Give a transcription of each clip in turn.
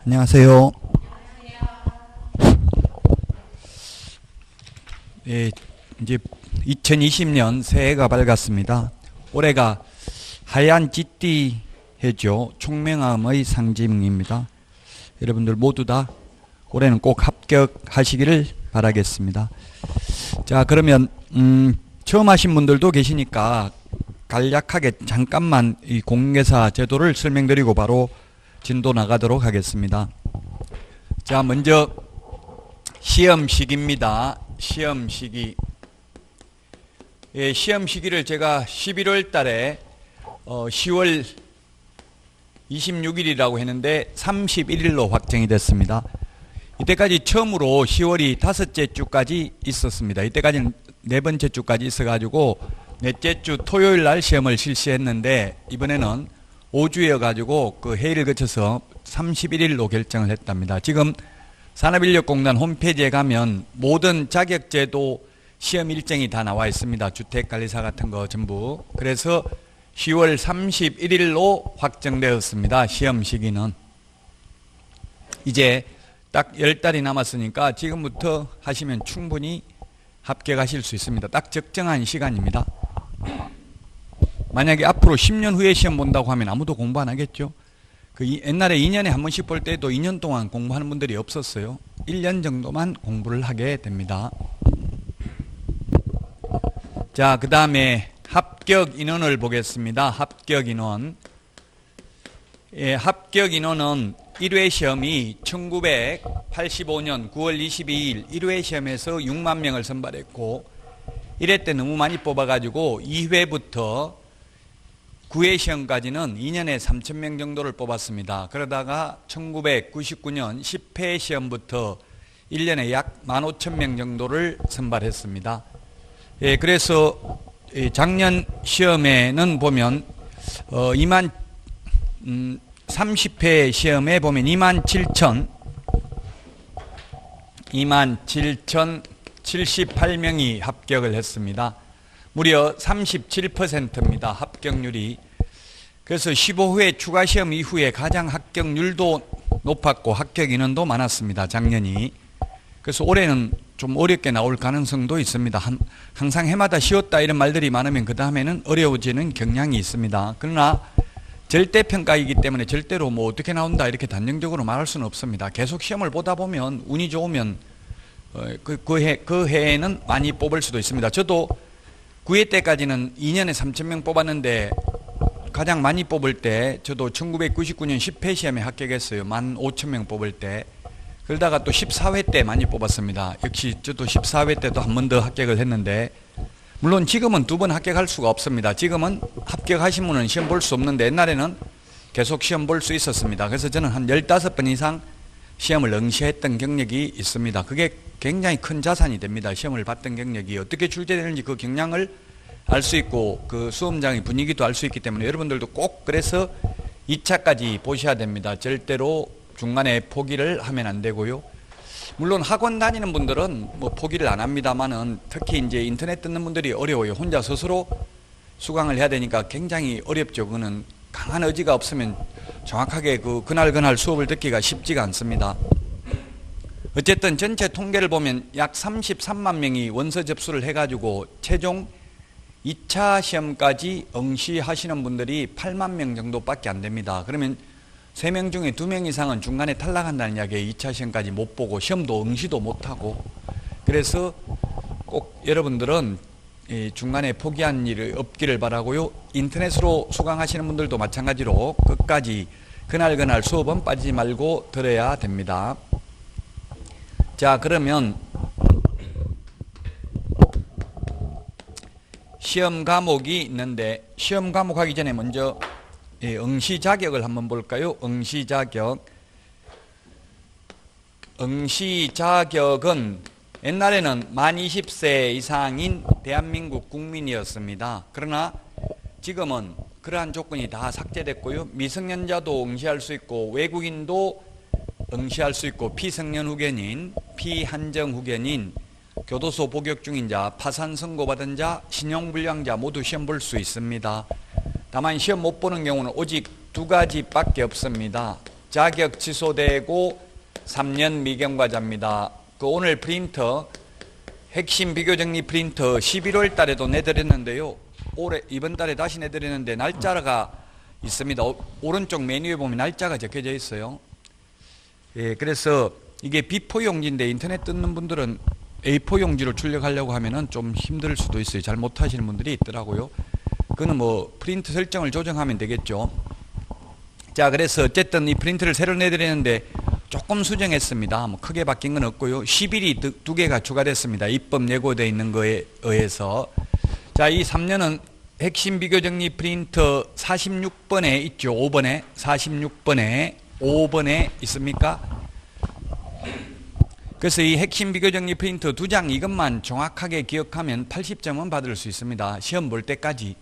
안녕하세요. 예, 이제 2020년 새해가 밝았습니다. 올해가 하얀 쥐띠 해죠. 총명함의 상징입니다. 여러분들 모두 다 올해는 꼭 합격하시기를 바라겠습니다. 자, 그러면 처음 하신 분들도 계시니까 간략하게 잠깐만 이 공개사 제도를 설명드리고 바로 진도 나가도록 하겠습니다. 자, 먼저 시험시기입니다. 시험시기. 예, 시험시기를 제가 11월 달에 10월 26일이라고 했는데 31일로 확정이 됐습니다. 이때까지 처음으로 10월이 다섯째 주까지 있었습니다. 이때까지는 네 번째 주까지 있어가지고 넷째 주 토요일 날 시험을 실시했는데 이번에는 5주여 가지고 그 회의를 거쳐서 31일로 결정을 했답니다. 지금 산업인력공단 홈페이지에 가면 모든 자격제도 시험 일정이 다 나와 있습니다. 주택관리사 같은 거 전부. 그래서 10월 31일로 확정되었습니다. 시험 시기는. 이제 딱 10달이 남았으니까 지금부터 하시면 충분히 합격하실 수 있습니다. 딱 적정한 시간입니다. 만약에 앞으로 10년 후에 시험 본다고 하면 아무도 공부 안 하겠죠. 옛날에 2년에 한 번씩 볼 때도 2년 동안 공부하는 분들이 없었어요. 1년 정도만 공부를 하게 됩니다. 자, 그 다음에 합격 인원을 보겠습니다. 합격 인원. 예, 합격 인원은 1회 시험이 1985년 9월 22일 1회 시험에서 6만 명을 선발했고 1회 때 너무 많이 뽑아가지고 2회부터 9회 시험까지는 2년에 3,000명 정도를 뽑았습니다. 그러다가 1999년 10회 시험부터 1년에 약 15,000명 정도를 선발했습니다. 예, 그래서 작년 시험에는 보면 30회 시험에 보면 27,078명이 합격을 했습니다. 무려 37%입니다. 합격률이. 그래서 15회 추가 시험 이후에 가장 합격률도 높았고 합격 인원도 많았습니다. 작년이. 그래서 올해는 좀 어렵게 나올 가능성도 있습니다. 항상 해마다 쉬웠다 이런 말들이 많으면 그 다음에는 어려워지는 경향이 있습니다. 그러나 절대평가이기 때문에 절대로 뭐 어떻게 나온다 이렇게 단정적으로 말할 수는 없습니다. 계속 시험을 보다 보면 운이 좋으면 그 해에는 많이 뽑을 수도 있습니다. 저도 9회 때까지는 2년에 3,000명 뽑았는데 가장 많이 뽑을 때 저도 1999년 10회 시험에 합격했어요. 15,000명 뽑을 때. 그러다가 또 14회 때 많이 뽑았습니다. 역시 저도 14회 때도 한 번 더 합격을 했는데 물론 지금은 두 번 합격할 수가 없습니다. 지금은 합격하신 분은 시험 볼 수 없는데 옛날에는 계속 시험 볼 수 있었습니다. 그래서 저는 한 15번 이상 시험을 응시했던 경력이 있습니다. 그게 굉장히 큰 자산이 됩니다. 시험을 봤던 경력이 어떻게 출제되는지 그 경향을 알 수 있고 그 수험장의 분위기도 알 수 있기 때문에 여러분들도 꼭 그래서 2차까지 보셔야 됩니다. 절대로 중간에 포기를 하면 안 되고요. 물론 학원 다니는 분들은 뭐 포기를 안 합니다만은 특히 이제 인터넷 듣는 분들이 어려워요. 혼자 스스로 수강을 해야 되니까 굉장히 어렵죠. 그거는 강한 의지가 없으면 정확하게 그날 수업을 듣기가 쉽지가 않습니다. 어쨌든 전체 통계를 보면 약 33만 명이 원서 접수를 해가지고 최종 2차 시험까지 응시하시는 분들이 8만 명 정도밖에 안 됩니다. 그러면 3명 중에 2명 이상은 중간에 탈락한다는 이야기에 2차 시험까지 못 보고 시험도 응시도 못하고 그래서 꼭 여러분들은 중간에 포기한 일이 없기를 바라고요. 인터넷으로 수강하시는 분들도 마찬가지로 끝까지 그날 수업은 빠지지 말고 들어야 됩니다. 자, 그러면 시험 과목이 있는데 시험 과목 하기 전에 먼저 응시 자격을 한번 볼까요? 응시 자격. 응시 자격은 옛날에는 만 20세 이상인 대한민국 국민이었습니다. 그러나 지금은 그러한 조건이 다 삭제됐고요. 미성년자도 응시할 수 있고 외국인도 응시할 수 있고 피성년 후견인, 피한정 후견인, 교도소 복역 중인 자, 파산 선고받은 자, 신용불량자 모두 시험 볼 수 있습니다. 다만 시험 못 보는 경우는 오직 두 가지밖에 없습니다. 자격 취소되고 3년 미경과자입니다. 그 오늘 프린터 핵심 비교정리 프린터 11월 달에도 내드렸는데요. 이번 달에 다시 내드렸는데 날짜가 있습니다. 오른쪽 메뉴에 보면 날짜가 적혀져 있어요. 예, 그래서 이게 B4 용지인데 인터넷 뜯는 분들은 A4 용지로 출력하려고 하면은 좀 힘들 수도 있어요. 잘 못하시는 분들이 있더라고요. 그거는 뭐 프린트 설정을 조정하면 되겠죠. 자, 그래서 어쨌든 이 프린트를 새로 내드렸는데 조금 수정했습니다. 뭐 크게 바뀐 건 없고요. 10일이 두 개가 추가됐습니다. 입법 예고되어 있는 거에 의해서. 자, 이 3년은 핵심 비교정리 프린터 46번에 있죠. 5번에 46번에 5번에 있습니까? 그래서 이 핵심 비교정리 프린터 2장 이것만 정확하게 기억하면 80점은 받을 수 있습니다. 시험 볼 때까지.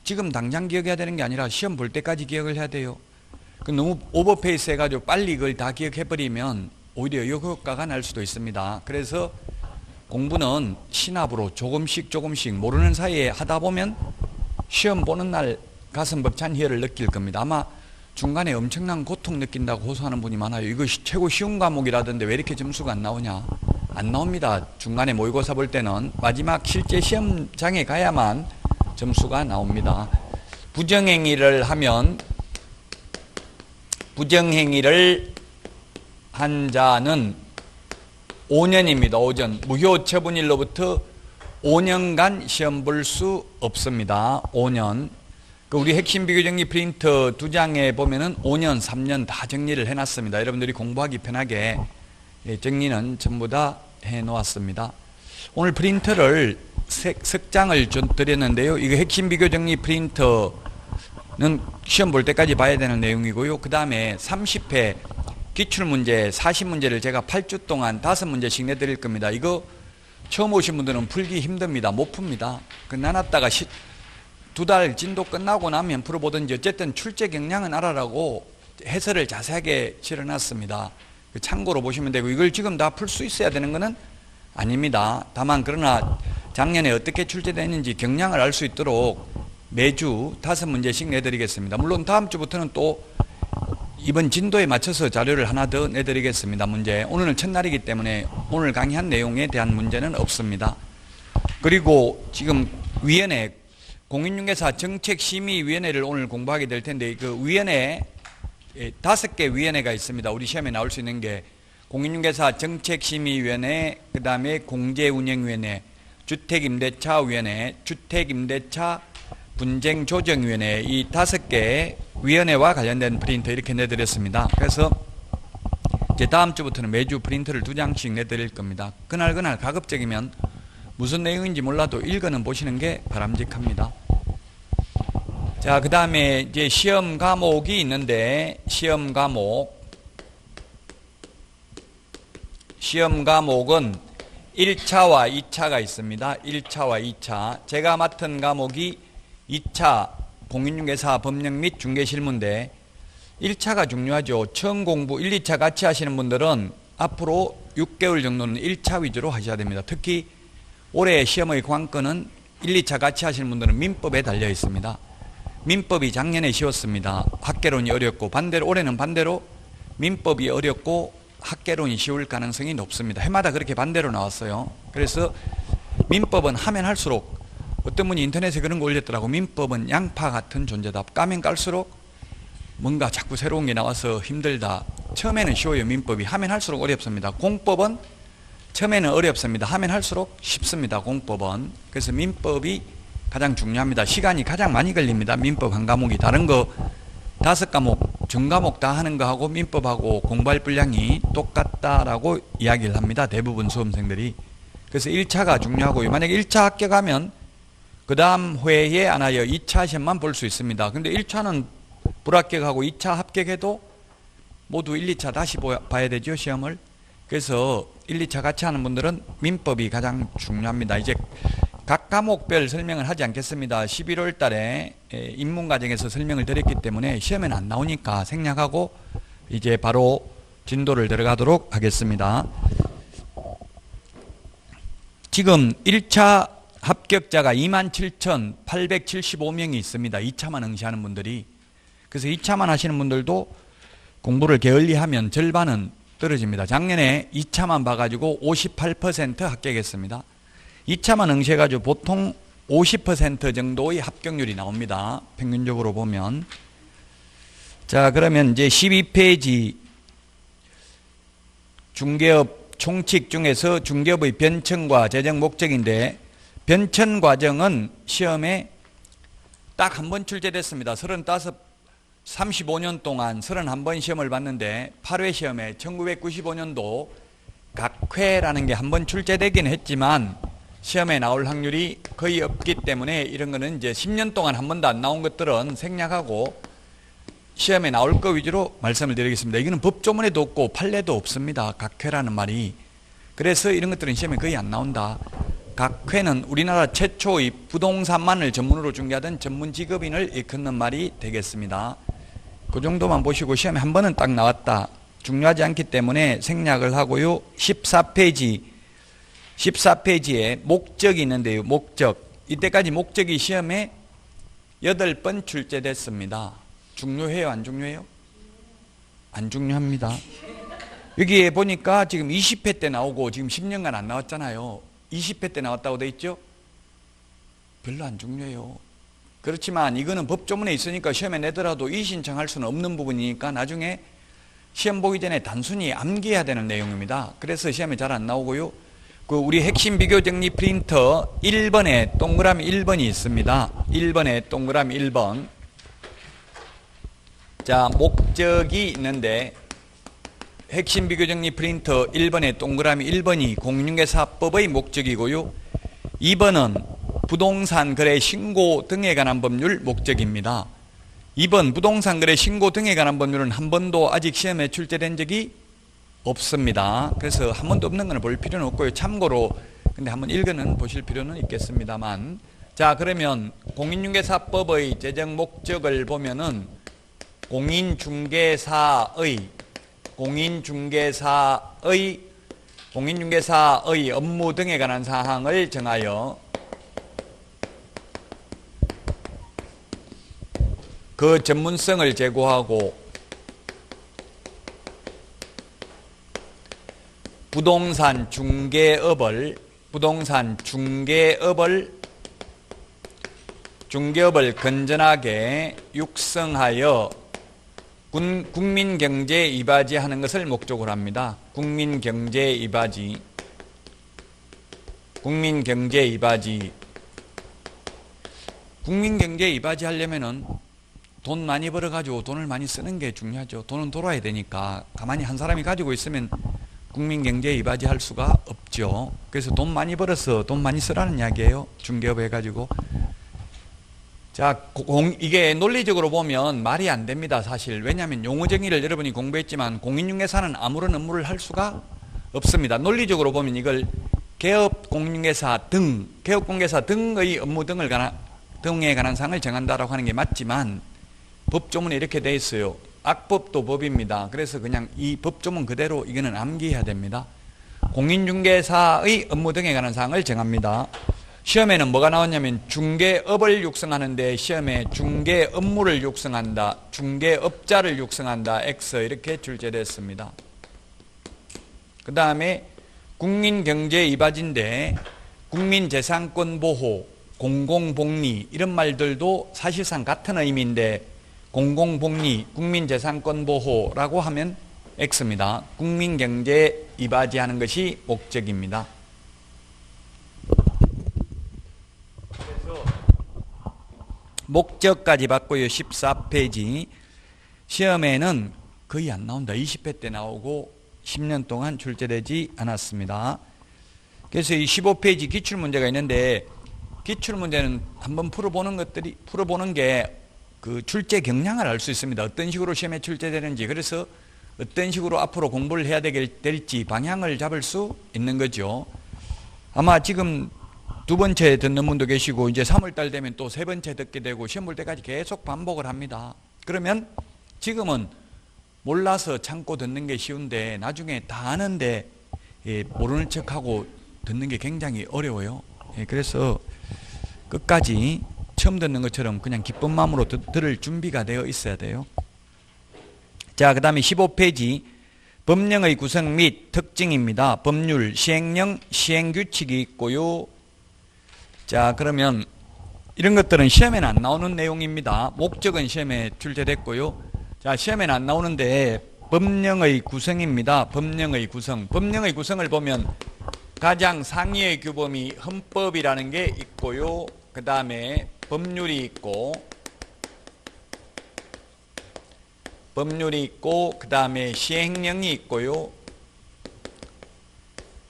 지금 당장 기억해야 되는 게 아니라 시험 볼 때까지 기억을 해야 돼요. 너무 오버페이스 해가지고 빨리 이걸 다 기억해버리면 오히려 역효과가 날 수도 있습니다. 그래서 공부는 시납으로 조금씩 모르는 사이에 하다 보면 시험 보는 날 가슴 벅찬 희열을 느낄 겁니다. 아마 중간에 엄청난 고통 느낀다고 호소하는 분이 많아요. 이거 최고 쉬운 과목이라던데 왜 이렇게 점수가 안 나오냐? 안 나옵니다. 중간에 모의고사 볼 때는 마지막 실제 시험장에 가야만 점수가 나옵니다. 부정행위를 하면 부정행위를 한 자는 5년입니다. 5년. 무효 처분일로부터 5년간 시험 볼 수 없습니다. 5년. 우리 핵심 비교정리 프린터 2장에 보면은 5년, 3년 다 정리를 해놨습니다. 여러분들이 공부하기 편하게 정리는 전부 다 해놓았습니다. 오늘 프린터를 석 장을 드렸는데요. 이거 핵심 비교정리 프린터는 시험 볼 때까지 봐야 되는 내용이고요. 그 다음에 30회 기출문제 40문제를 제가 8주 동안 5문제씩 내드릴 겁니다. 이거 처음 오신 분들은 풀기 힘듭니다. 못 풉니다. 나눴다가 2달 진도 끝나고 나면 풀어보든지 어쨌든 출제 경향은 알아라고 해설을 자세하게 실어놨습니다. 참고로 보시면 되고 이걸 지금 다 풀 수 있어야 되는 것은 아닙니다. 다만 그러나 작년에 어떻게 출제됐는지 경향을 알 수 있도록 매주 5문제씩 내드리겠습니다. 물론 다음 주부터는 또 이번 진도에 맞춰서 자료를 하나 더 내드리겠습니다. 문제. 오늘은 첫날이기 때문에 오늘 강의한 내용에 대한 문제는 없습니다. 그리고 지금 위원회 공인중개사 정책심의위원회를 오늘 공부하게 될 텐데 그 위원회 5개 위원회가 있습니다. 우리 시험에 나올 수 있는 게 공인중개사 정책심의위원회, 그 다음에 공제운영위원회, 주택임대차위원회, 주택임대차 분쟁조정위원회 이 5개 위원회와 관련된 프린터 이렇게 내드렸습니다. 그래서 이제 다음 주부터는 매주 프린터를 2장씩 내드릴 겁니다. 그날 가급적이면 무슨 내용인지 몰라도 읽어는 보시는 게 바람직합니다. 자, 그 다음에 이제 시험 과목이 있는데 시험 과목은 1차와 2차가 있습니다. 1차와 2차. 제가 맡은 과목이 2차 공인중개사 법령 및 중개실무인데 1차가 중요하죠. 처음 공부 1, 2차 같이 하시는 분들은 앞으로 6개월 정도는 1차 위주로 하셔야 됩니다. 특히 올해 시험의 관건은 1, 2차 같이 하시는 분들은 민법에 달려 있습니다. 민법이 작년에 쉬웠습니다. 학개론이 어렵고 올해는 반대로 민법이 어렵고 학개론이 쉬울 가능성이 높습니다. 해마다 그렇게 반대로 나왔어요. 그래서 민법은 하면 할수록 어떤 분이 인터넷에 그런 거 올렸더라고. 민법은 양파 같은 존재다. 까면 깔수록 뭔가 자꾸 새로운 게 나와서 힘들다. 처음에는 쉬워요. 민법이. 하면 할수록 어렵습니다. 공법은 처음에는 어렵습니다. 하면 할수록 쉽습니다. 공법은. 그래서 민법이 가장 중요합니다. 시간이 가장 많이 걸립니다. 민법 한 과목이. 다른 거 5과목, 전과목 다 하는 거하고 민법하고 공부할 분량이 똑같다라고 이야기를 합니다. 대부분 수험생들이. 그래서 1차가 중요하고요. 만약에 1차 합격하면 그 다음 회에 안 하여 2차 시험만 볼 수 있습니다. 근데 1차는 불합격하고 2차 합격해도 모두 1, 2차 다시 봐야 되죠. 시험을. 그래서 1, 2차 같이 하는 분들은 민법이 가장 중요합니다. 이제 각 과목별 설명을 하지 않겠습니다. 11월 달에 입문과정에서 설명을 드렸기 때문에 시험에는 안 나오니까 생략하고 이제 바로 진도를 들어가도록 하겠습니다. 지금 1차 합격자가 27,875명이 있습니다. 2차만 응시하는 분들이. 그래서 2차만 하시는 분들도 공부를 게을리하면 절반은 떨어집니다. 작년에 2차만 봐가지고 58% 합격했습니다. 2차만 응시해가지고 보통 50% 정도의 합격률이 나옵니다. 평균적으로 보면. 자, 그러면 이제 12페이지 중개업 총칙 중에서 중개업의 변천과 재정 목적인데, 변천 과정은 시험에 딱 한 번 출제됐습니다. 35년 동안 31번 시험을 봤는데 8회 시험에 1995년도 각회라는 게 한 번 출제되긴 했지만 시험에 나올 확률이 거의 없기 때문에 이런 거는 이제 10년 동안 한 번도 안 나온 것들은 생략하고 시험에 나올 거 위주로 말씀을 드리겠습니다. 이거는 법조문에도 없고 판례도 없습니다. 각회라는 말이. 그래서 이런 것들은 시험에 거의 안 나온다. 각회는 우리나라 최초의 부동산만을 전문으로 중개하던 전문 직업인을 일컫는 말이 되겠습니다. 그 정도만 보시고 시험에 한 번은 딱 나왔다. 중요하지 않기 때문에 생략을 하고요. 14페이지에 목적이 있는데요. 목적. 이때까지 목적이 시험에 8번 출제됐습니다. 중요해요? 안 중요해요? 안 중요합니다. 여기에 보니까 지금 20회 때 나오고 지금 10년간 안 나왔잖아요. 20회 때 나왔다고 돼 있죠? 별로 안 중요해요. 그렇지만 이거는 법조문에 있으니까 시험에 내더라도 이의신청할 수는 없는 부분이니까 나중에 시험 보기 전에 단순히 암기해야 되는 내용입니다. 그래서 시험에 잘 안 나오고요. 그 우리 핵심 비교 정리 프린터 1번에 동그라미 1번이 있습니다. 1번에 동그라미 1번. 자, 목적이 있는데 핵심 비교 정리 프린터 1번에 동그라미 1번이 공인중개사법의 목적이고요. 2번은 부동산 거래 신고 등에 관한 법률 목적입니다. 2번 부동산 거래 신고 등에 관한 법률은 한 번도 아직 시험에 출제된 적이 없습니다. 그래서 한 번도 없는 건 볼 필요는 없고요. 참고로 근데 한번 읽어는 보실 필요는 있겠습니다만. 자, 그러면 공인중개사법의 제정 목적을 보면은 공인중개사의 업무 등에 관한 사항을 정하여 그 전문성을 제고하고 부동산 중개업을 건전하게 육성하여 국민경제에 이바지하는 것을 목적으로 합니다. 국민경제에 이바지 하려면은 돈 많이 벌어가지고 돈을 많이 쓰는 게 중요하죠. 돈은 돌아야 되니까 가만히 한 사람이 가지고 있으면 국민경제에 이바지할 수가 없죠. 그래서 돈 많이 벌어서 돈 많이 쓰라는 이야기예요. 중개업 해가지고. 자, 이게 논리적으로 보면 말이 안 됩니다. 사실. 왜냐하면 용어 정의를 여러분이 공부했지만 공인중개사는 아무런 업무를 할 수가 없습니다. 논리적으로 보면 이걸 개업공인중개사 등의 업무 등에 관한 사항을 정한다라고 하는 게 맞지만 법조문에 이렇게 돼 있어요. 악법도 법입니다. 그래서 그냥 이 법조문 그대로 이거는 암기해야 됩니다. 공인중개사의 업무 등에 관한 사항을 정합니다. 시험에는 뭐가 나왔냐면 중개업을 육성하는데 시험에 중개 업무를 육성한다, 중개업자를 육성한다, X 이렇게 출제됐습니다. 그 다음에 국민경제 이바지인데 국민재산권 보호, 공공복리 이런 말들도 사실상 같은 의미인데 공공복리, 국민재산권 보호라고 하면 X입니다. 국민경제에 이바지하는 것이 목적입니다. 그래서 목적까지 봤고요. 14페이지. 시험에는 거의 안 나온다. 20회 때 나오고 10년 동안 출제되지 않았습니다. 그래서 이 15페이지 기출문제가 있는데 기출문제는 한번 풀어보는 게 그 출제 경향을 알 수 있습니다. 어떤 식으로 시험에 출제되는지, 그래서 어떤 식으로 앞으로 공부를 해야 될지 방향을 잡을 수 있는 거죠. 아마 지금 두 번째 듣는 분도 계시고 이제 3월달 되면 또 세 번째 듣게 되고 시험 볼 때까지 계속 반복을 합니다. 그러면 지금은 몰라서 참고 듣는 게 쉬운데 나중에 다 아는데 모르는 척하고 듣는 게 굉장히 어려워요. 그래서 끝까지 처음 듣는 것처럼 그냥 기쁜 마음으로 들을 준비가 되어 있어야 돼요. 자, 그 다음에 15페이지 법령의 구성 및 특징입니다. 법률, 시행령, 시행규칙이 있고요. 자, 그러면 이런 것들은 시험에는 안 나오는 내용입니다. 목적은 시험에 출제됐고요. 자, 시험에는 안 나오는데 법령의 구성입니다. 법령의 구성. 법령의 구성을 보면 가장 상위의 규범이 헌법이라는 게 있고요. 그 다음에 법률이 있고, 그 다음에 시행령이 있고요.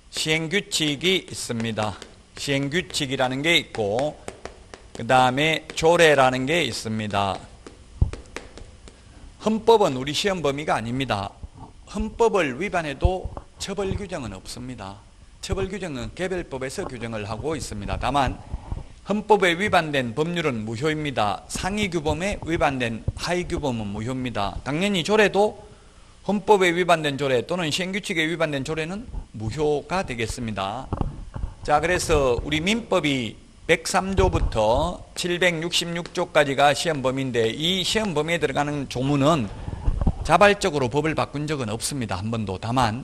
시행규칙이 있습니다. 시행규칙이라는 게 있고, 그 다음에 조례라는 게 있습니다. 헌법은 우리 시험 범위가 아닙니다. 헌법을 위반해도 처벌 규정은 없습니다. 처벌 규정은 개별법에서 규정을 하고 있습니다. 다만 헌법에 위반된 법률은 무효입니다. 상위 규범에 위반된 하위 규범은 무효입니다. 당연히 조례도 헌법에 위반된 조례 또는 시행규칙에 위반된 조례는 무효가 되겠습니다. 자, 그래서 우리 민법이 103조부터 766조까지가 시험 범위인데 이 시험 범위에 들어가는 조문은 자발적으로 법을 바꾼 적은 없습니다. 한 번도. 다만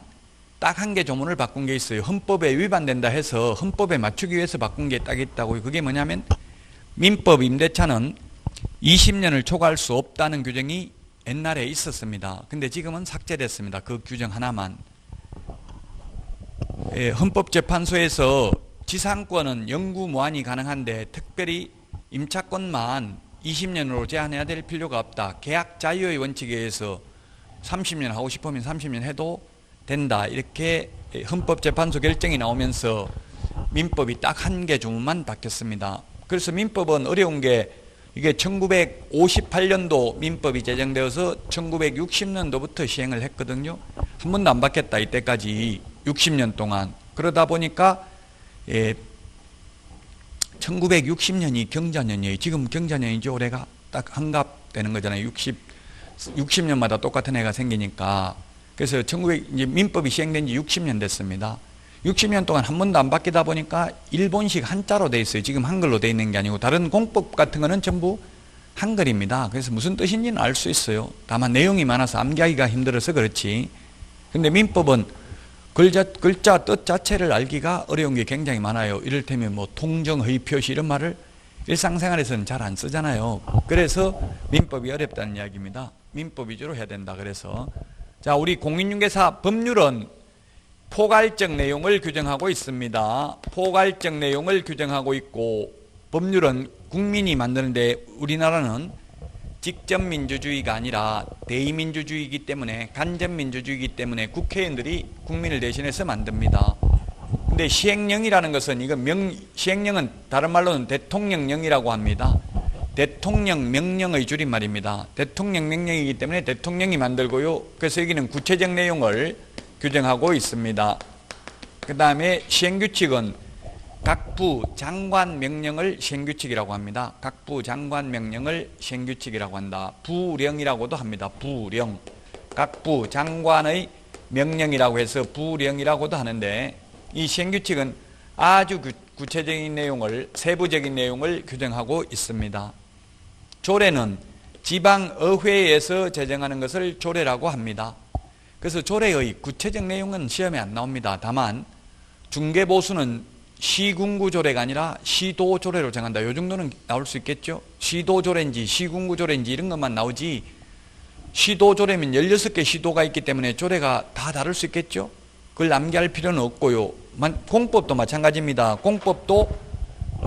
딱 한 개 조문을 바꾼 게 있어요. 헌법에 위반된다 해서 헌법에 맞추기 위해서 바꾼 게 딱 있다고요. 그게 뭐냐면 민법 임대차는 20년을 초과할 수 없다는 규정이 옛날에 있었습니다. 근데 지금은 삭제됐습니다. 그 규정 하나만. 헌법재판소에서 지상권은 영구 무한이 가능한데 특별히 임차권만 20년으로 제한해야 될 필요가 없다. 계약 자유의 원칙에 의해서 30년 하고 싶으면 30년 해도 된다. 이렇게 헌법재판소 결정이 나오면서 민법이 딱 한 개 조문만 바뀌었습니다. 그래서 민법은 어려운 게 이게 1958년도 민법이 제정되어서 1960년도부터 시행을 했거든요. 한 번도 안 바뀌었다. 이때까지 60년 동안. 그러다 보니까 1960년이 경자년이에요. 지금 경자년이죠. 올해가 딱 한갑되는 거잖아요. 60년마다 똑같은 해가 생기니까. 그래서 이제 민법이 시행된 지 60년 됐습니다. 60년 동안 한 번도 안 바뀌다 보니까 일본식 한자로 돼 있어요. 지금 한글로 돼 있는 게 아니고 다른 공법 같은 거는 전부 한글입니다. 그래서 무슨 뜻인지는 알 수 있어요. 다만 내용이 많아서 암기하기가 힘들어서 그렇지. 근데 민법은 글자 뜻 자체를 알기가 어려운 게 굉장히 많아요. 이를테면 뭐 통정, 허위 표시 이런 말을 일상생활에서는 잘 안 쓰잖아요. 그래서 민법이 어렵다는 이야기입니다. 민법 위주로 해야 된다. 그래서 자, 우리 공인중개사 법률은 포괄적 내용을 규정하고 있습니다. 포괄적 내용을 규정하고 있고 법률은 국민이 만드는데 우리나라는 직접민주주의가 아니라 대의민주주의이기 때문에 간접민주주의이기 때문에 국회의원들이 국민을 대신해서 만듭니다. 근데 시행령이라는 것은 시행령은 다른 말로는 대통령령이라고 합니다. 대통령 명령의 줄임말입니다. 대통령 명령이기 때문에 대통령이 만들고요. 그래서 여기는 구체적 내용을 규정하고 있습니다. 그 다음에 시행규칙은 각부 장관 명령을 시행규칙이라고 합니다. 각부 장관 명령을 시행규칙이라고 한다. 부령이라고도 합니다. 부령. 각부 장관의 명령이라고 해서 부령이라고도 하는데 이 시행규칙은 아주 구체적인 내용을, 세부적인 내용을 규정하고 있습니다. 조례는 지방의회에서 제정하는 것을 조례라고 합니다. 그래서 조례의 구체적 내용은 시험에 안 나옵니다. 다만 중개보수는 시군구조례가 아니라 시도조례로 정한다. 이 정도는 나올 수 있겠죠. 시도조례인지 시군구조례인지 이런 것만 나오지 시도조례면 16개 시도가 있기 때문에 조례가 다 다를 수 있겠죠. 그걸 암기할 필요는 없고요. 공법도 마찬가지입니다. 공법도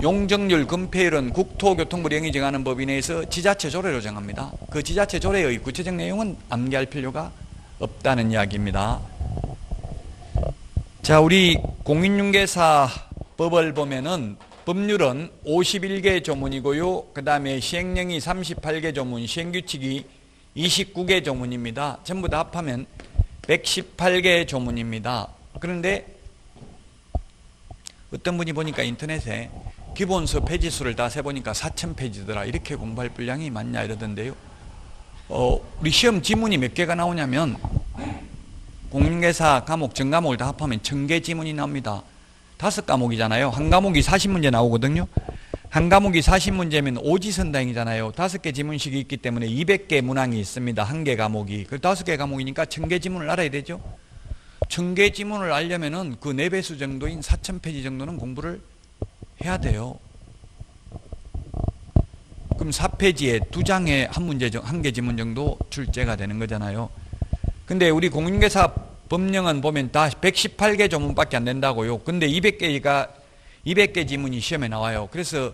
용적률, 금폐율은 국토교통부령이 정하는 법에 의해서 지자체 조례로 정합니다. 그 지자체 조례의 구체적 내용은 암기할 필요가 없다는 이야기입니다. 자, 우리 공인중개사 법을 보면은 법률은 51개 조문이고요. 그 다음에 시행령이 38개 조문, 시행규칙이 29개 조문입니다. 전부 다 합하면 118개 조문입니다. 그런데 어떤 분이 보니까 인터넷에 기본서 페이지수를 다 세보니까 4,000페이지더라. 이렇게 공부할 분량이 많냐 이러던데요. 우리 시험 지문이 몇 개가 나오냐면 공인중개사 과목 전 과목을 다 합하면 1,000개 지문이 나옵니다. 5과목이잖아요. 한 과목이 40문제 나오거든요. 한 과목이 40문제면 오지선당이잖아요. 5개 지문식이 있기 때문에 200개 문항이 있습니다. 한 개 과목이. 그 5개 과목이니까 1000개 지문을 알아야 되죠. 1000개 지문을 알려면은 그 4배수 정도인 4000페이지 정도는 공부를 해야 돼요. 그럼 4페이지에 2장에 한 문제, 한 개 지문 정도 출제가 되는 거잖아요. 근데 우리 공인중개사 법령은 보면 다 118개 조문밖에 안 된다고요. 근데 200개 지문이 시험에 나와요. 그래서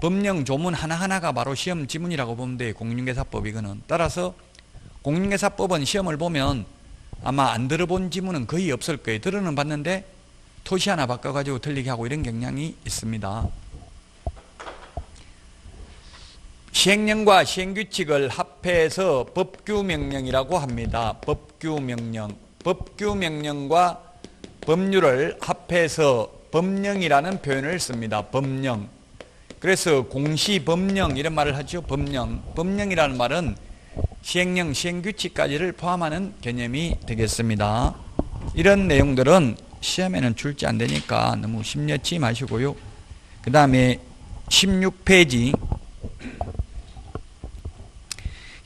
법령 조문 하나하나가 바로 시험 지문이라고 보면 돼요. 공인중개사법 이거는. 따라서 공인중개사법은 시험을 보면 아마 안 들어본 지문은 거의 없을 거예요. 들어는 봤는데 토시 하나 바꿔가지고 틀리게 하고 이런 경향이 있습니다. 시행령과 시행규칙을 합해서 법규명령이라고 합니다. 법규명령. 법규명령과 법률을 합해서 법령이라는 표현을 씁니다. 법령. 그래서 공시법령 이런 말을 하죠. 법령. 법령이라는 말은 시행령, 시행규칙까지를 포함하는 개념이 되겠습니다. 이런 내용들은 시험에는 출제 안 되니까 너무 심려치 마시고요. 그 다음에 16페이지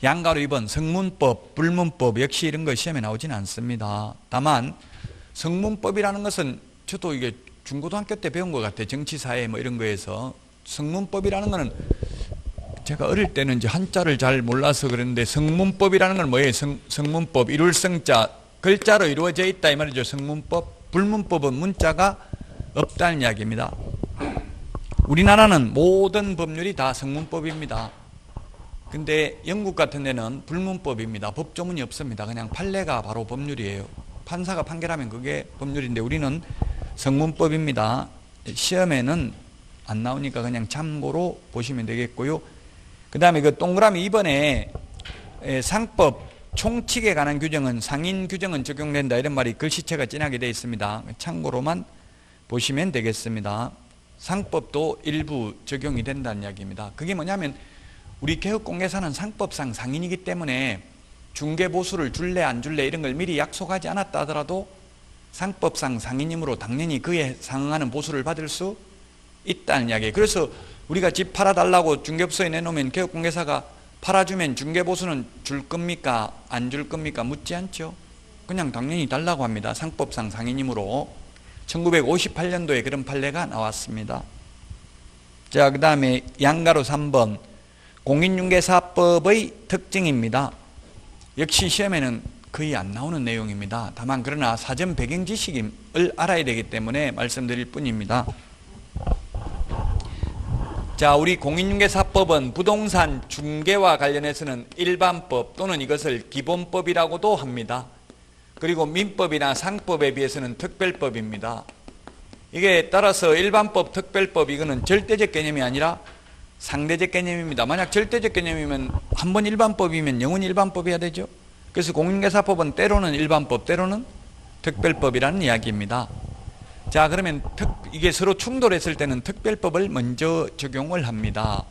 양가로 2번 성문법, 불문법 역시 이런 거 시험에 나오지는 않습니다. 다만 성문법이라는 것은 저도 이게 중고등학교 때 배운 것 같아요. 정치사회 뭐 이런 거에서. 성문법이라는 거는 제가 어릴 때는 이제 한자를 잘 몰라서 그랬는데 성문법이라는 건 뭐예요? 성문법, 이룰 성자, 글자로 이루어져 있다 이 말이죠. 성문법. 불문법은 문자가 없다는 이야기입니다. 우리나라는 모든 법률이 다 성문법입니다. 근데 영국 같은 데는 불문법입니다. 법조문이 없습니다. 그냥 판례가 바로 법률이에요. 판사가 판결하면 그게 법률인데 우리는 성문법입니다. 시험에는 안 나오니까 그냥 참고로 보시면 되겠고요. 그 다음에 그 동그라미 2번에 상법 총칙에 관한 규정은 상인 규정은 적용된다 이런 말이 글씨체가 진하게 되어 있습니다. 참고로만 보시면 되겠습니다. 상법도 일부 적용이 된다는 이야기입니다. 그게 뭐냐면 우리 개업공개사는 상법상 상인이기 때문에 중개보수를 줄래 안 줄래 이런 걸 미리 약속하지 않았다 하더라도 상법상 상인이므로 당연히 그에 상응하는 보수를 받을 수 있다는 이야기예요. 그래서 우리가 집 팔아달라고 중개업소에 내놓으면 개업공개사가 팔아주면 중개보수는 줄 겁니까? 안 줄 겁니까? 묻지 않죠. 그냥 당연히 달라고 합니다. 상법상 상인이므로. 1958년도에 그런 판례가 나왔습니다. 자, 그 다음에 양가로 3번 공인중개사법의 특징입니다. 역시 시험에는 거의 안 나오는 내용입니다. 다만 그러나 사전 배경 지식을 알아야 되기 때문에 말씀드릴 뿐입니다. 자, 우리 공인중개사법은 부동산 중개와 관련해서는 일반법 또는 이것을 기본법이라고도 합니다. 그리고 민법이나 상법에 비해서는 특별법입니다. 이게 따라서 일반법, 특별법 이거는 절대적 개념이 아니라 상대적 개념입니다. 만약 절대적 개념이면 한 번 일반법이면 영원히 일반법이어야 되죠. 그래서 공인중개사법은 때로는 일반법, 때로는 특별법이라는 이야기입니다. 자, 그러면 이게 서로 충돌했을 때는 특별법을 먼저 적용을 합니다.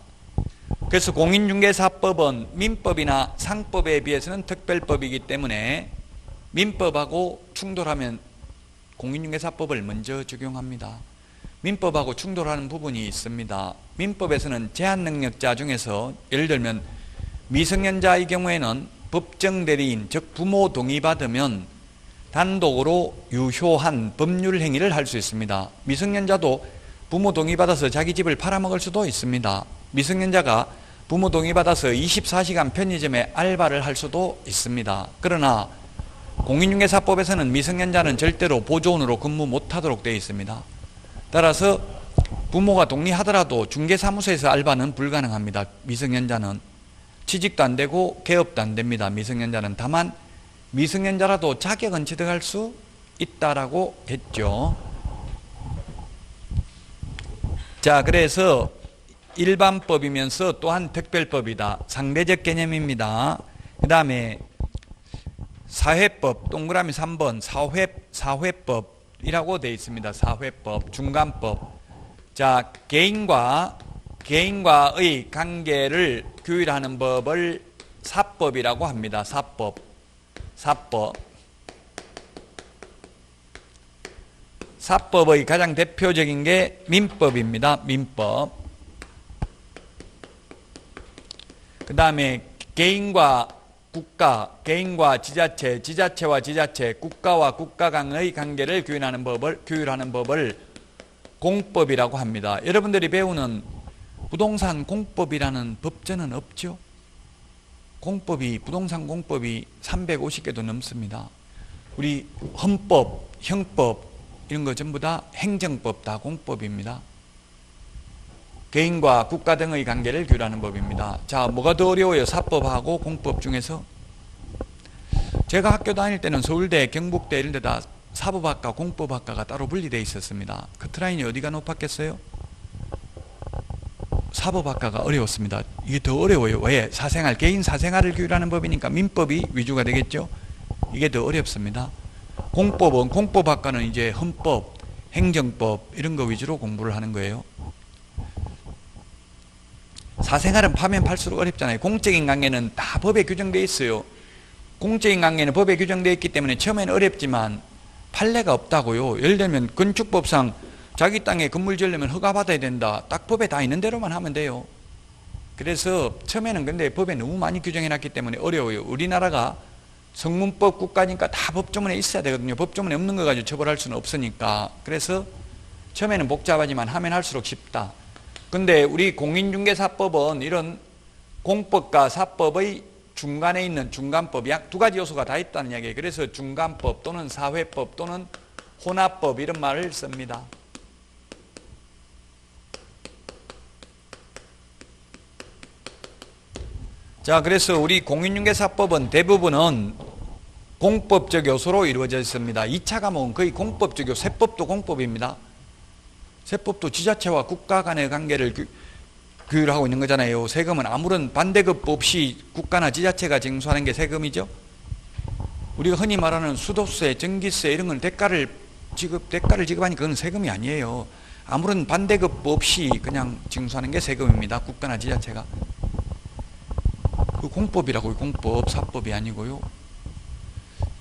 그래서 공인중개사법은 민법이나 상법에 비해서는 특별법이기 때문에 민법하고 충돌하면 공인중개사법을 먼저 적용합니다. 민법하고 충돌하는 부분이 있습니다. 민법에서는 제한능력자 중에서 예를 들면 미성년자의 경우에는 법정대리인, 즉 부모 동의받으면 단독으로 유효한 법률 행위를 할 수 있습니다. 미성년자도 부모 동의받아서 자기 집을 팔아먹을 수도 있습니다. 미성년자가 부모 동의받아서 24시간 편의점에 알바를 할 수도 있습니다. 그러나 공인중개사법에서는 미성년자는 절대로 보조원으로 근무 못하도록 되어 있습니다. 따라서 부모가 동의하더라도 중개사무소에서 알바는 불가능합니다. 미성년자는 취직도 안 되고 개업도 안 됩니다. 미성년자는. 다만 미성년자라도 자격은 취득할 수 있다라고 했죠. 자, 그래서 일반법이면서 또한 특별법이다. 상대적 개념입니다. 그 다음에 사회법, 동그라미 3번 사회법이라고 되어 있습니다. 사회법, 중간법. 자, 개인과의 관계를 규율하는 법을 사법이라고 합니다. 사법. 사법의 가장 대표적인 게 민법입니다. 민법. 그 다음에 개인과 국가, 개인과 지자체, 지자체와 지자체, 국가와 국가 간의 관계를 규율하는 법을 공법이라고 합니다. 여러분들이 배우는 부동산 공법이라는 법전은 없죠? 부동산 공법이 350개도 넘습니다. 우리 헌법, 형법 이런 거 전부 다 행정법 다 공법입니다. 개인과 국가 등의 관계를 규율하는 법입니다. 자, 뭐가 더 어려워요? 사법하고 공법 중에서? 제가 학교 다닐 때는 서울대, 경북대 이런 데 다 사법학과, 공법학과가 따로 분리되어 있었습니다. 커트라인이 어디가 높았겠어요? 사법학과가 어려웠습니다. 이게 더 어려워요. 왜? 개인 사생활을 규율하는 법이니까 민법이 위주가 되겠죠? 이게 더 어렵습니다. 공법학과는 이제 헌법, 행정법 이런 거 위주로 공부를 하는 거예요. 사생활은 파면 팔수록 어렵잖아요. 공적인 관계는 다 법에 규정되어 있어요. 공적인 관계는 법에 규정되어 있기 때문에 처음에는 어렵지만 판례가 없다고요. 예를 들면 건축법상 자기 땅에 건물 지으려면 허가 받아야 된다. 딱 법에 다 있는 대로만 하면 돼요. 그래서 처음에는 근데 법에 너무 많이 규정해놨기 때문에 어려워요. 우리나라가 성문법 국가니까 다 법조문에 있어야 되거든요. 법조문에 없는 거 가지고 처벌할 수는 없으니까. 그래서 처음에는 복잡하지만 하면 할수록 쉽다. 근데 우리 공인중개사법은 이런 공법과 사법의 중간에 있는 중간법, 약 두 가지 요소가 다 있다는 이야기예요. 그래서 중간법 또는 사회법 또는 혼합법 이런 말을 씁니다. 자, 그래서 우리 공인중개사법은 대부분은 공법적 요소로 이루어져 있습니다. 2차 과목은 거의 공법적 요소, 세법도 공법입니다. 세법도 지자체와 국가 간의 관계를 규율하고 있는 거잖아요. 세금은 아무런 반대급 없이 국가나 지자체가 징수하는 게 세금이죠. 우리가 흔히 말하는 수도세, 전기세 이런 건 대가를 지급하니 그건 세금이 아니에요. 아무런 반대급 없이 그냥 징수하는 게 세금입니다. 국가나 지자체가. 그 공법이라고요. 공법, 사법이 아니고요.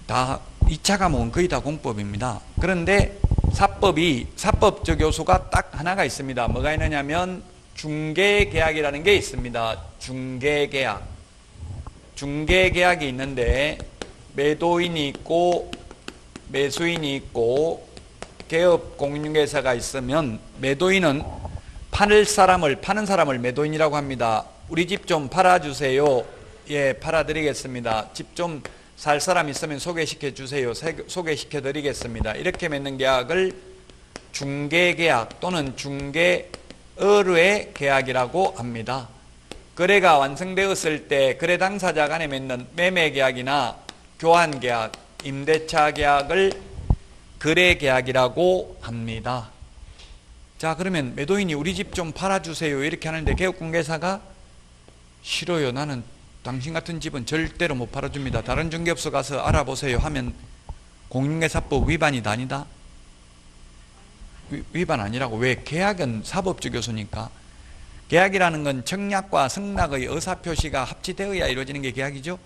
다 2차 과목은 거의 다 공법입니다. 그런데 사법적 요소가 딱 하나가 있습니다. 뭐가 있느냐면 중개계약이라는 게 있습니다. 중개계약이 있는데 매도인이 있고 매수인이 있고 개업 공인중개사가 있으면 매도인은 파는 사람을 매도인이라고 합니다. 우리 집 좀 팔아주세요. 예, 팔아드리겠습니다. 집 좀 살 사람 있으면 소개시켜 주세요. 소개시켜 드리겠습니다. 이렇게 맺는 계약을 중개계약 또는 중개의뢰 계약이라고 합니다. 거래가 완성되었을 때 거래 당사자 간에 맺는 매매계약이나 교환계약, 임대차 계약을 거래계약이라고 합니다. 자, 그러면 매도인이 우리 집 좀 팔아주세요 이렇게 하는데 개업공개사가 싫어요. 나는 당신 같은 집은 절대로 못 팔아줍니다. 다른 중개업소 가서 알아보세요 하면 공인중개사법 위반이다 아니다? 위반 아니라고. 왜? 계약은 사법적 요소니까. 계약이라는 건 청약과 승낙의 의사표시가 합치되어야 이루어지는 게 계약이죠.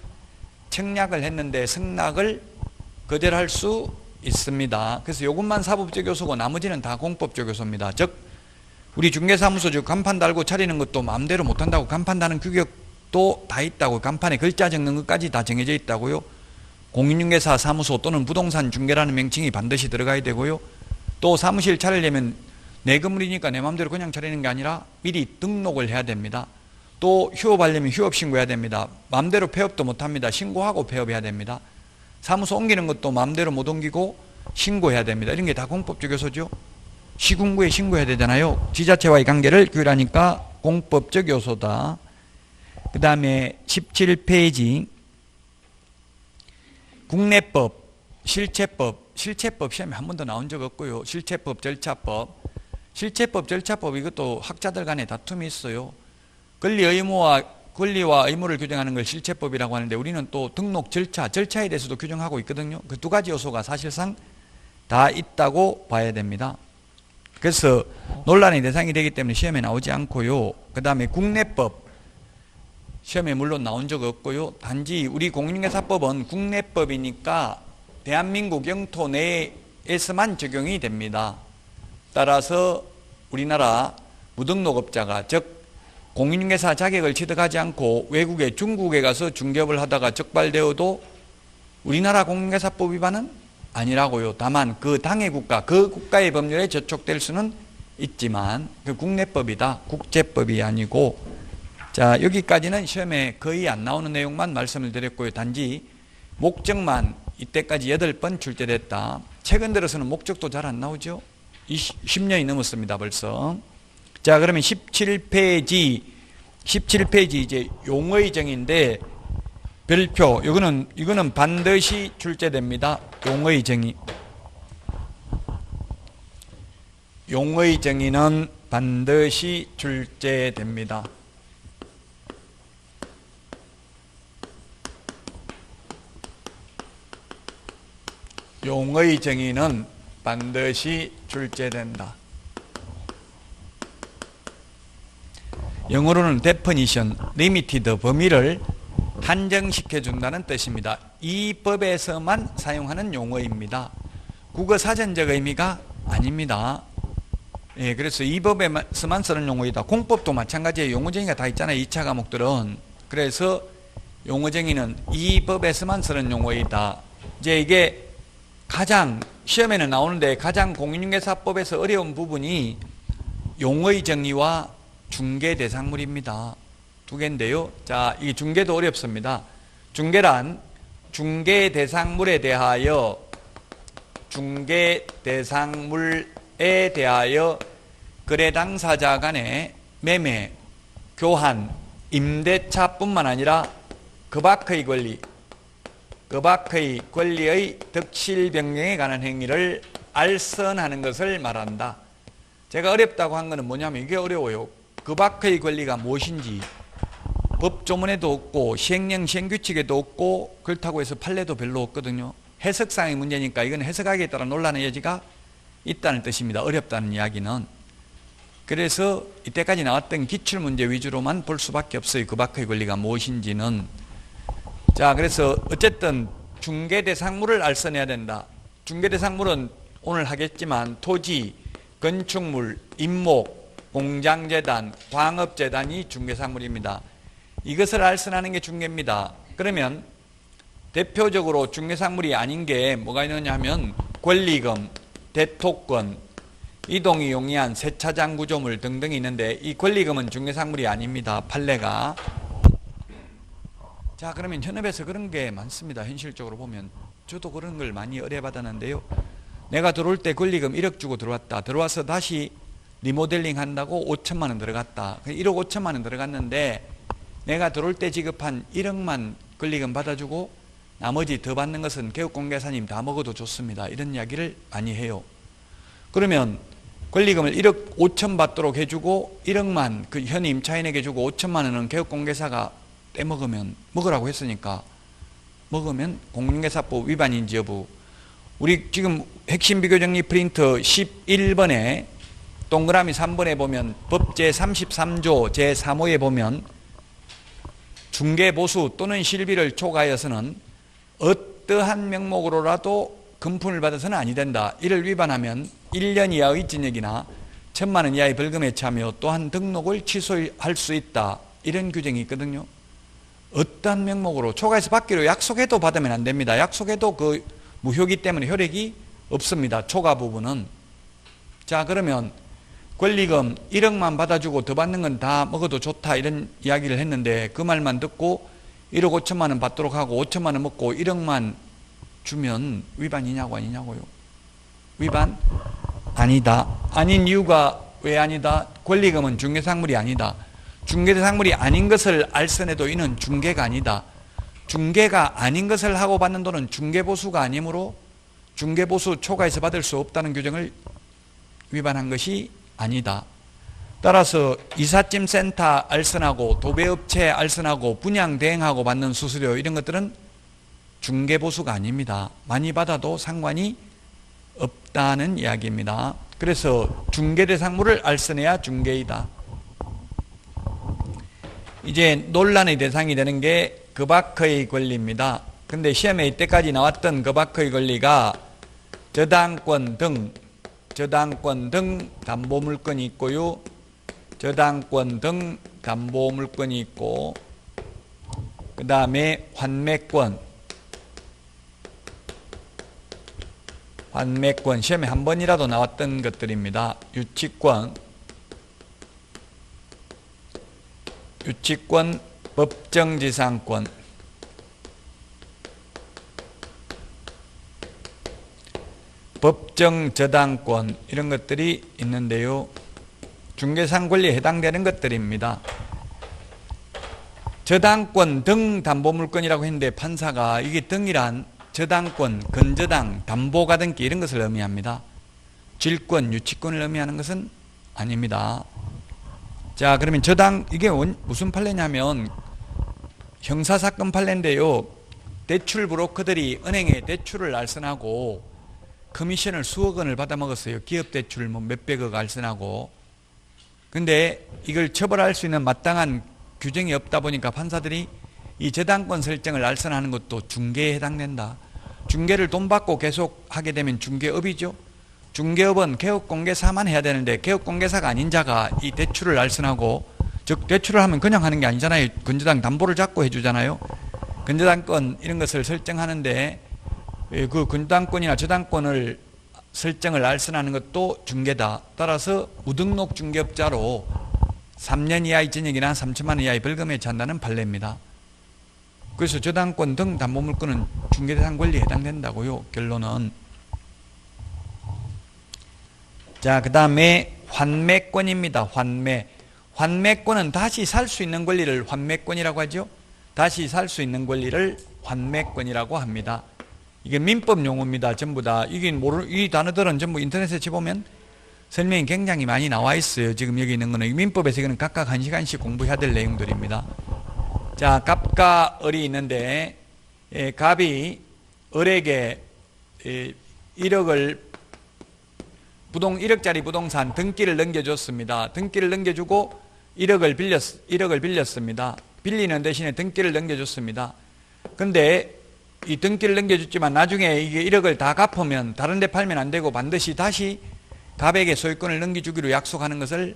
청약을 했는데 승낙을 거절할 수 있습니다. 그래서 이것만 사법적 요소고 나머지는 다 공법적 요소입니다. 즉 우리 중개사무소 간판 달고 차리는 것도 마음대로 못한다고. 간판 다는 규격도 다 있다고. 간판에 글자 적는 것까지 다 정해져 있다고요. 공인중개사 사무소 또는 부동산 중개라는 명칭이 반드시 들어가야 되고요. 또 사무실 차리려면 내 건물이니까 내 마음대로 그냥 차리는 게 아니라 미리 등록을 해야 됩니다. 또 휴업하려면 휴업 신고해야 됩니다. 마음대로 폐업도 못합니다. 신고하고 폐업해야 됩니다. 사무소 옮기는 것도 마음대로 못 옮기고 신고해야 됩니다. 이런 게 다 공법적 요소죠. 시군구에 신고해야 되잖아요. 지자체와의 관계를 규율하니까 공법적 요소다. 그 다음에 17페이지 국내법, 실체법 시험에 한 번도 나온 적 없고요. 실체법, 절차법 이것도 학자들 간에 다툼이 있어요. 권리와 의무를 규정하는 걸 실체법이라고 하는데 우리는 또 등록 절차에 대해서도 규정하고 있거든요. 그 두 가지 요소가 사실상 다 있다고 봐야 됩니다. 그래서 논란의 대상이 되기 때문에 시험에 나오지 않고요. 그 다음에 국내법 시험에 물론 나온 적 없고요. 단지 우리 공인중개사법은 국내법이니까 대한민국 영토 내에서만 적용이 됩니다. 따라서 우리나라 무등록업자가 즉 공인중개사 자격을 취득하지 않고 외국에 중국에 가서 중개업을 하다가 적발되어도 우리나라 공인중개사법 위반은 아니라고요. 다만 그 당해 국가, 그 국가의 법률에 저촉될 수는 있지만 그 국내법이다. 국제법이 아니고. 자, 여기까지는 시험에 거의 안 나오는 내용만 말씀을 드렸고요. 단지 목적만 이때까지 8번 출제됐다. 최근 들어서는 목적도 잘 안 나오죠. 10년이 넘었습니다, 벌써. 자, 그러면 17페이지 이제 용어의 정의인데 별표, 이거는 반드시 출제됩니다. 용어의 정의. 용어의 정의는 반드시 출제됩니다. 용어의 정의는 반드시 출제된다. 영어로는 definition, limited, 범위를 한정시켜 준다는 뜻입니다. 이 법에서만 사용하는 용어입니다. 국어 사전적 의미가 아닙니다. 예, 그래서 이 법에서만 쓰는 용어이다. 공법도 마찬가지예요. 용어정의가 다 있잖아요. 2차 과목들은. 그래서 용어정의는 이 법에서만 쓰는 용어이다. 이제 이게 가장 시험에는 나오는데 가장 공인중개사법에서 어려운 부분이 용어의 정의와 중개대상물입니다. 두 개인데요. 자, 이 중개도 어렵습니다. 중개란 중개대상물에 대하여 거래 당사자 간의 매매, 교환, 임대차뿐만 아니라 그 밖의 권리의 득실 변경에 관한 행위를 알선하는 것을 말한다. 제가 어렵다고 한 것은 뭐냐면 이게 어려워요. 그 밖의 권리가 무엇인지 법조문에도 없고 시행령 시행규칙에도 없고 그렇다고 해서 판례도 별로 없거든요. 해석상의 문제니까 이건 해석하기에 따라 논란의 여지가 있다는 뜻입니다. 어렵다는 이야기는. 그래서 이때까지 나왔던 기출문제 위주로만 볼 수밖에 없어요. 그 밖의 권리가 무엇인지는. 자, 그래서 어쨌든 중개대상물을 알선해야 된다. 중개대상물은 오늘 하겠지만 토지, 건축물, 임목, 공장재단, 광업재단이 중개상물입니다. 이것을 알선하는 게 중개입니다. 그러면 대표적으로 중개상물이 아닌 게 뭐가 있느냐 하면 권리금, 대토권, 이동이 용이한 세차장 구조물 등등이 있는데 이 권리금은 중개상물이 아닙니다. 판례가. 자, 그러면 현업에서 그런 게 많습니다. 현실적으로 보면. 저도 그런 걸 많이 의뢰받았는데요. 내가 들어올 때 권리금 1억 주고 들어왔다. 들어와서 다시 리모델링 한다고 5천만 원 들어갔다. 1억 5천만 원 들어갔는데 내가 들어올 때 지급한 1억만 권리금 받아주고 나머지 더 받는 것은 개업공개사님 다 먹어도 좋습니다. 이런 이야기를 많이 해요. 그러면 권리금을 1억 5천 받도록 해주고 1억만 그 현 임차인에게 주고 5천만 원은 개업공개사가 떼먹으면 먹으라고 했으니까 먹으면 공인중개사법 위반인지 여부. 우리 지금 핵심 비교정리 프린트 11번에 동그라미 3번에 보면 법 제33조 제3호에 보면 중개보수 또는 실비를 초과하여서는 어떠한 명목으로라도 금품을 받아서는 아니 된다. 이를 위반하면 1년 이하의 징역이나 1,000만 원 이하의 벌금에 처하며 또한 등록을 취소할 수 있다. 이런 규정이 있거든요. 어떠한 명목으로 초과해서 받기로 약속해도 받으면 안 됩니다. 약속해도 그 무효기 때문에 효력이 없습니다. 초과 부분은. 자, 그러면 권리금 1억만 받아주고 더 받는 건 다 먹어도 좋다 이런 이야기를 했는데 그 말만 듣고 1억 5천만 원 받도록 하고 5천만 원 먹고 1억만 주면 위반이냐고 아니냐고요. 위반? 아니다. 아닌 이유가 왜 아니다? 권리금은 중개상물이 아니다. 중개대상물이 아닌 것을 알선해도 이는 중개가 아니다. 중개가 아닌 것을 하고 받는 돈은 중개보수가 아니므로 중개보수 초과해서 받을 수 없다는 규정을 위반한 것이 아니다. 따라서 이삿짐센터 알선하고 도배업체 알선하고 분양대행하고 받는 수수료 이런 것들은 중개보수가 아닙니다. 많이 받아도 상관이 없다는 이야기입니다. 그래서 중개대상물을 알선해야 중개이다. 이제 논란의 대상이 되는 게 그 밖의 권리입니다. 근데 시험에 이때까지 나왔던 그 밖의 권리가 저당권 등 담보물건이 있고요. 저당권 등 담보물권이 있고, 그 다음에 환매권, 시험에 한 번이라도 나왔던 것들입니다. 유치권, 법정지상권, 법정저당권, 이런 것들이 있는데요. 중개상 권리에 해당되는 것들입니다. 저당권 등 담보물권이라고 했는데 판사가 이게 등이란 저당권, 건저당, 담보가등기 이런 것을 의미합니다. 질권, 유치권을 의미하는 것은 아닙니다. 자, 그러면 이게 무슨 판례냐면 형사사건 판례인데요. 대출 브로커들이 은행에 대출을 알선하고 커미션을 수억 원을 받아먹었어요. 기업 대출 몇백억 알선하고. 근데 이걸 처벌할 수 있는 마땅한 규정이 없다 보니까 판사들이 이 저당권 설정을 알선하는 것도 중개에 해당된다. 중개를 돈 받고 계속 하게 되면 중개업이죠. 중개업은 개업공개사만 해야 되는데 개업공개사가 아닌 자가 이 대출을 알선하고, 즉 대출을 하면 그냥 하는 게 아니잖아요. 건저당 담보를 잡고 해주잖아요. 건저당권 이런 것을 설정하는데 그 건저당권이나 저당권을 설정을 알선하는 것도 중개다. 따라서 무등록 중개업자로 3년 이하의 징역이나 3천만 원 이하의 벌금에 처한다는 판례입니다. 그래서 저당권 등 담보물권은 중개대상 권리에 해당된다고요. 결론은. 자, 그 다음에 환매권입니다. 환매권은 다시 살 수 있는 권리를 환매권이라고 하죠. 다시 살 수 있는 권리를 환매권이라고 합니다. 이게 민법 용어입니다. 전부 다. 이 단어들은 전부 인터넷에 쳐보면 설명이 굉장히 많이 나와 있어요. 지금 여기 있는 거는 민법에서 이거는 각각 1시간씩 공부해야 될 내용들입니다. 자, 갑과 을이 있는데, 갑이 을에게 1억짜리 부동산 등기를 넘겨줬습니다. 등기를 넘겨주고 1억을 빌렸습니다. 빌리는 대신에 등기를 넘겨줬습니다. 근데 이 등기를 넘겨줬지만 나중에 이게 1억을 다 갚으면 다른 데 팔면 안 되고 반드시 다시 갑에게 소유권을 넘겨주기로 약속하는 것을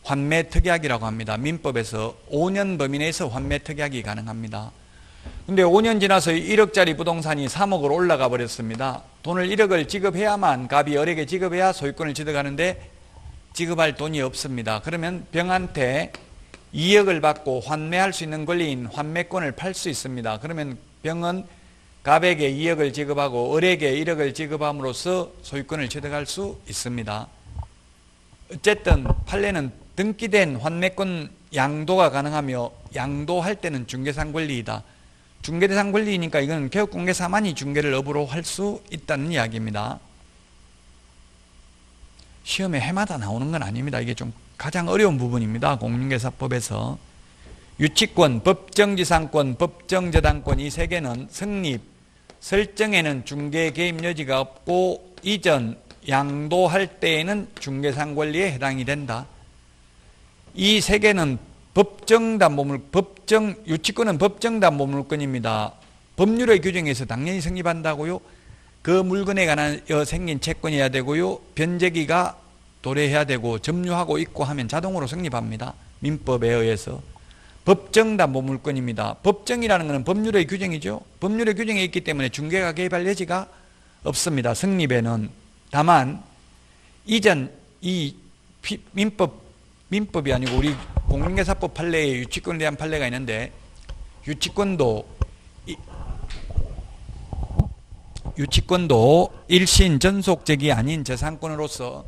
환매특약이라고 합니다. 민법에서 5년 범위 내에서 환매특약이 가능합니다. 근데 5년 지나서 1억짜리 부동산이 3억으로 올라가 버렸습니다. 돈을 1억을 지급해야만, 갑이 을에게 지급해야 소유권을 취득하는데 지급할 돈이 없습니다. 그러면 병한테 2억을 받고 환매할 수 있는 권리인 환매권을 팔 수 있습니다. 그러면 병은 갑에게 2억을 지급하고 을에게 1억을 지급함으로써 소유권을 취득할 수 있습니다. 어쨌든 판례는 등기된 환매권 양도가 가능하며, 양도할 때는 중개상 권리이다. 중개대상 권리니까 이건 개업공개사만이 중개를 업으로 할 수 있다는 이야기입니다. 시험에 해마다 나오는 건 아닙니다. 이게 좀 가장 어려운 부분입니다. 공인중개사법에서. 유치권, 법정지상권, 법정저당권 이 세 개는 성립, 설정에는 중개 개입 여지가 없고 이전, 양도할 때에는 중개상 권리에 해당이 된다. 이 세 개는 유치권은 법정담보물권입니다. 법률의 규정에서 당연히 성립한다고요. 그 물건에 관한 생긴 채권이어야 되고요. 변제기가 도래해야 되고 점유하고 있고 하면 자동으로 성립합니다. 민법에 의해서. 법정담보물권입니다. 법정이라는 것은 법률의 규정이죠. 법률의 규정에 있기 때문에 중개가 개입할 여지가 없습니다. 성립에는. 다만 이전 이 민법이 아니고 우리 공인중개사법 판례에 유치권에 대한 판례가 있는데, 유치권도 일신 전속적이 아닌 저상권으로서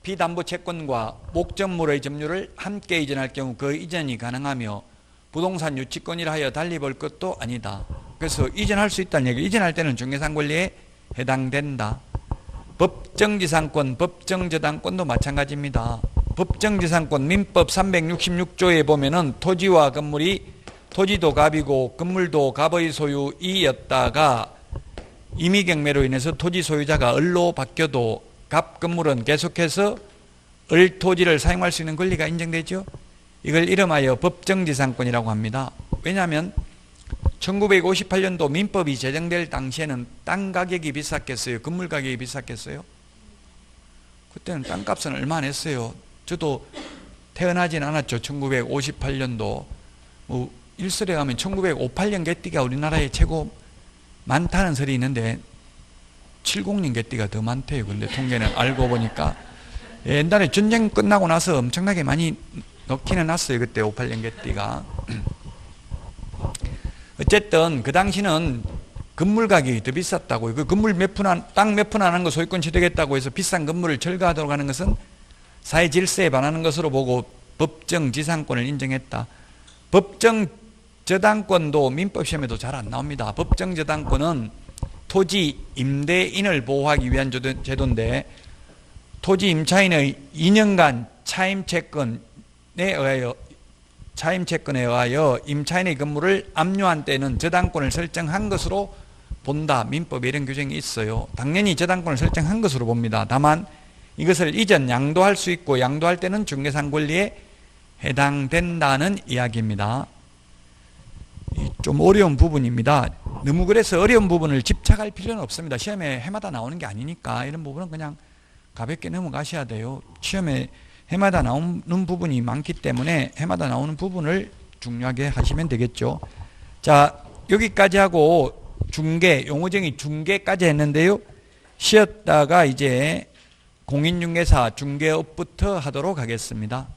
비담보 채권과 목적물의 점유를 함께 이전할 경우 그 이전이 가능하며 부동산 유치권이라 하여 달리 볼 것도 아니다. 그래서 이전할 수 있다는 얘기. 이전할 때는 중개상 권리에 해당된다. 법정지상권, 법정저당권도 마찬가지입니다. 법정지상권 민법 366조에 보면은 토지와 건물이, 토지도 갑이고 건물도 갑의 소유이였다가 임의경매로 인해서 토지 소유자가 을로 바뀌어도 갑 건물은 계속해서 을 토지를 사용할 수 있는 권리가 인정되죠. 이걸 이름하여 법정지상권이라고 합니다. 왜냐하면 1958년도 민법이 제정될 당시에는 땅 가격이 비쌌겠어요? 건물 가격이 비쌌겠어요? 그때는 땅값은 얼마 안 했어요. 저도 태어나진 않았죠. 1958년도. 뭐 일설에 가면 1958년 개띠가 우리나라에 최고 많다는 설이 있는데 70년 개띠가 더 많대요. 근데 통계는 알고 보니까 옛날에 전쟁 끝나고 나서 엄청나게 많이 넣기는 났어요. 그때 58년 개띠가. 어쨌든 그 당시는 건물 가격이 더 비쌌다고요. 그 건물 땅 몇 푼 안 한 거 소유권 취득했다고 해서 비싼 건물을 철거하도록 하는 것은 사회 질서에 반하는 것으로 보고 법정 지상권을 인정했다. 법정 저당권도 민법 시험에도 잘 안 나옵니다. 법정 저당권은 토지 임대인을 보호하기 위한 제도인데 토지 임차인의 2년간 차임채권에 의하여 임차인의 건물을 압류한 때는 저당권을 설정한 것으로 본다. 민법에 이런 규정이 있어요. 당연히 저당권을 설정한 것으로 봅니다. 다만 이것을 이전 양도할 수 있고 양도할 때는 중개상 권리에 해당된다는 이야기입니다. 좀 어려운 부분입니다. 너무 그래서 어려운 부분을 집착할 필요는 없습니다. 시험에 해마다 나오는 게 아니니까 이런 부분은 그냥 가볍게 넘어가셔야 돼요. 시험에 해마다 나오는 부분이 많기 때문에 해마다 나오는 부분을 중요하게 하시면 되겠죠. 자, 여기까지 하고 중개, 용어정의 중개까지 했는데요. 쉬었다가 이제 공인중개사 중개업부터 하도록 하겠습니다.